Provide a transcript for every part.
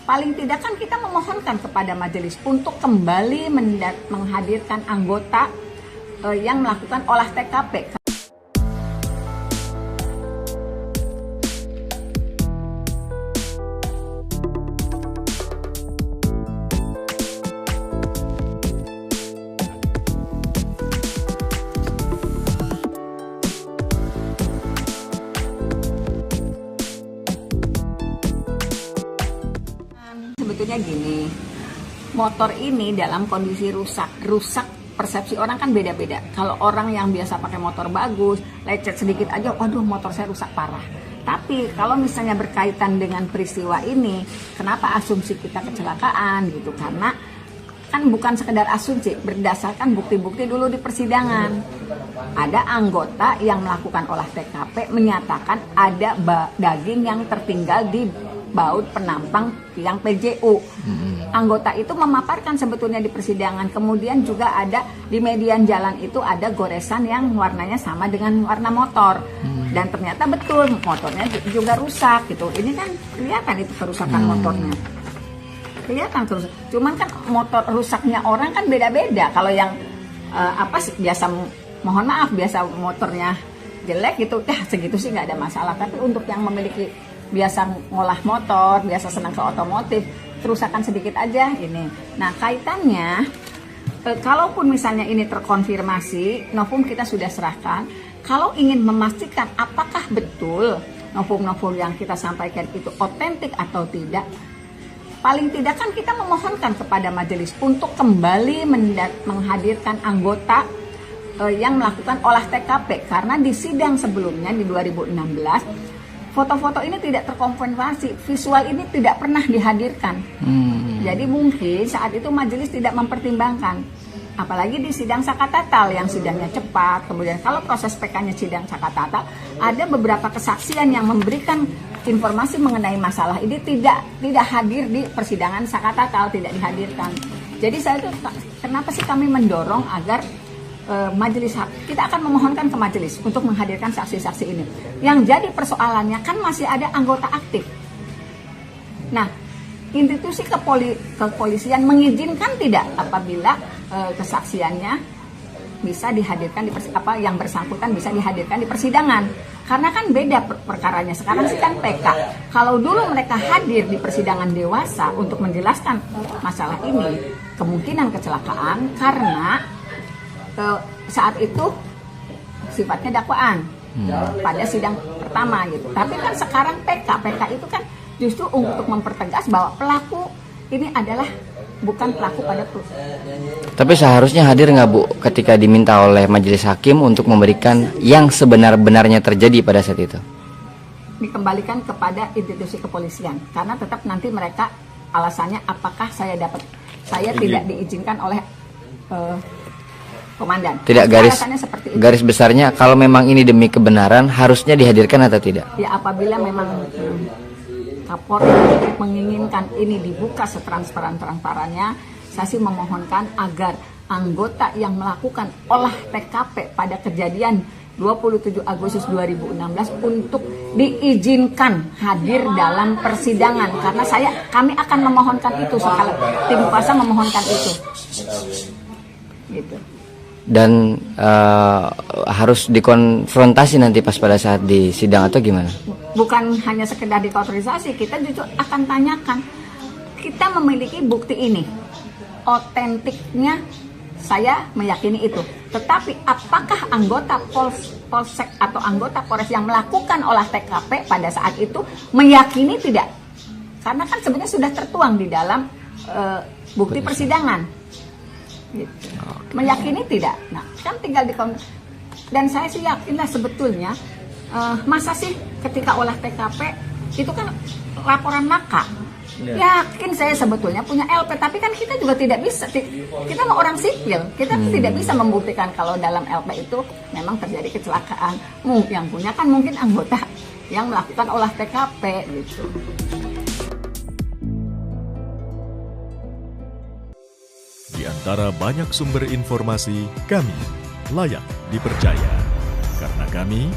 paling tidak kan kita memohonkan kepada majelis untuk kembali menghadirkan anggota yang melakukan olah TKP. Sebetulnya gini, motor ini dalam kondisi rusak persepsi orang kan beda-beda. Kalau orang yang biasa pakai motor bagus, lecet sedikit aja, waduh motor saya rusak parah. Tapi kalau misalnya berkaitan dengan peristiwa ini, kenapa asumsi kita kecelakaan gitu? Karena kan bukan sekedar asumsi, berdasarkan bukti-bukti dulu di persidangan. Ada anggota yang melakukan olah TKP menyatakan ada daging yang tertinggal di baut penampang tiang PJU. Anggota itu memaparkan sebetulnya di persidangan. Kemudian juga ada di median jalan itu ada goresan yang warnanya sama dengan warna motor. Dan ternyata betul motornya juga rusak gitu. Ini kan kelihatan itu kerusakan motornya. Kelihatan terus. Cuman kan motor rusaknya orang kan beda-beda. Kalau yang biasa, mohon maaf, biasa motornya jelek gitu, segitu sih nggak ada masalah. Tapi untuk yang memiliki biasa ngolah motor, biasa senang ke otomotif, kerusakan sedikit aja ini. Nah kaitannya, kalaupun misalnya ini terkonfirmasi, novum kita sudah serahkan. Kalau ingin memastikan apakah betul novum yang kita sampaikan itu otentik atau tidak, paling tidak kan kita memohonkan kepada majelis untuk kembali menghadirkan anggota yang melakukan olah TKP. Karena di sidang sebelumnya di 2016, foto-foto ini tidak terkonfirmasi, visual ini tidak pernah dihadirkan. Jadi mungkin saat itu majelis tidak mempertimbangkan. Apalagi di sidang sakatatal yang sidangnya cepat. Kemudian kalau proses PK-nya sidang sakatatal, ada beberapa kesaksian yang memberikan informasi mengenai masalah ini tidak hadir di persidangan sakatatal, tidak dihadirkan. Jadi saya itu kenapa sih kami mendorong agar majelis, kita akan memohonkan ke majelis untuk menghadirkan saksi-saksi ini. Yang jadi persoalannya kan masih ada anggota aktif. Nah, institusi kepolisian mengizinkan tidak apabila kesaksiannya bisa dihadirkan yang bersangkutan bisa dihadirkan di persidangan. Karena kan beda perkaranya. Sekarang sih kan PK. Kalau dulu mereka hadir di persidangan dewasa untuk menjelaskan masalah ini, kemungkinan kecelakaan karena saat itu sifatnya dakwaan pada sidang pertama gitu. Tapi kan sekarang PK itu kan justru untuk mempertegas bahwa pelaku ini adalah bukan pelaku pada proses. Tapi seharusnya hadir nggak Bu ketika diminta oleh majelis hakim untuk memberikan yang sebenar-benarnya terjadi pada saat itu? Dikembalikan kepada institusi kepolisian karena tetap nanti mereka alasannya apakah saya tidak diizinkan oleh komandan. Tidak, garis besarnya kalau memang ini demi kebenaran harusnya dihadirkan atau tidak? Ya apabila memang Kapolri menginginkan ini dibuka setransparan-transparannya, saya sih memohonkan agar anggota yang melakukan olah TKP pada kejadian 27 Agustus 2016 untuk diizinkan hadir dalam persidangan karena kami akan memohonkan itu sekali tim kuasa memohonkan itu. Gitu. Dan harus dikonfrontasi nanti pas pada saat di sidang atau gimana? Bukan hanya sekedar dikontrisasi, kita justru akan tanyakan. Kita memiliki bukti ini, otentiknya saya meyakini itu. Tetapi apakah anggota Polsek atau anggota Polres yang melakukan olah TKP pada saat itu meyakini tidak? Karena kan sebenarnya sudah tertuang di dalam bukti persidangan. Gitu. Meyakini tidak? Nah, kan tinggal dan saya sih yakinlah sebetulnya masa sih ketika olah TKP itu kan laporan maka. Yakin saya sebetulnya punya LP, tapi kan kita juga tidak bisa. Kita mau orang sipil, kita tidak bisa membuktikan kalau dalam LP itu memang terjadi kecelakaan. Yang punya kan mungkin anggota yang melakukan olah TKP gitu. Di antara banyak sumber informasi, kami layak dipercaya. Karena kami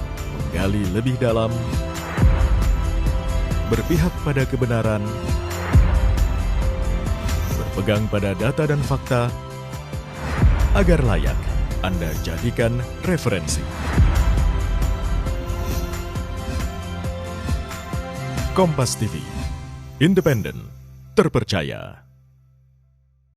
menggali lebih dalam, berpihak pada kebenaran, berpegang pada data dan fakta agar layak Anda jadikan referensi. Kompas TV, independen, terpercaya.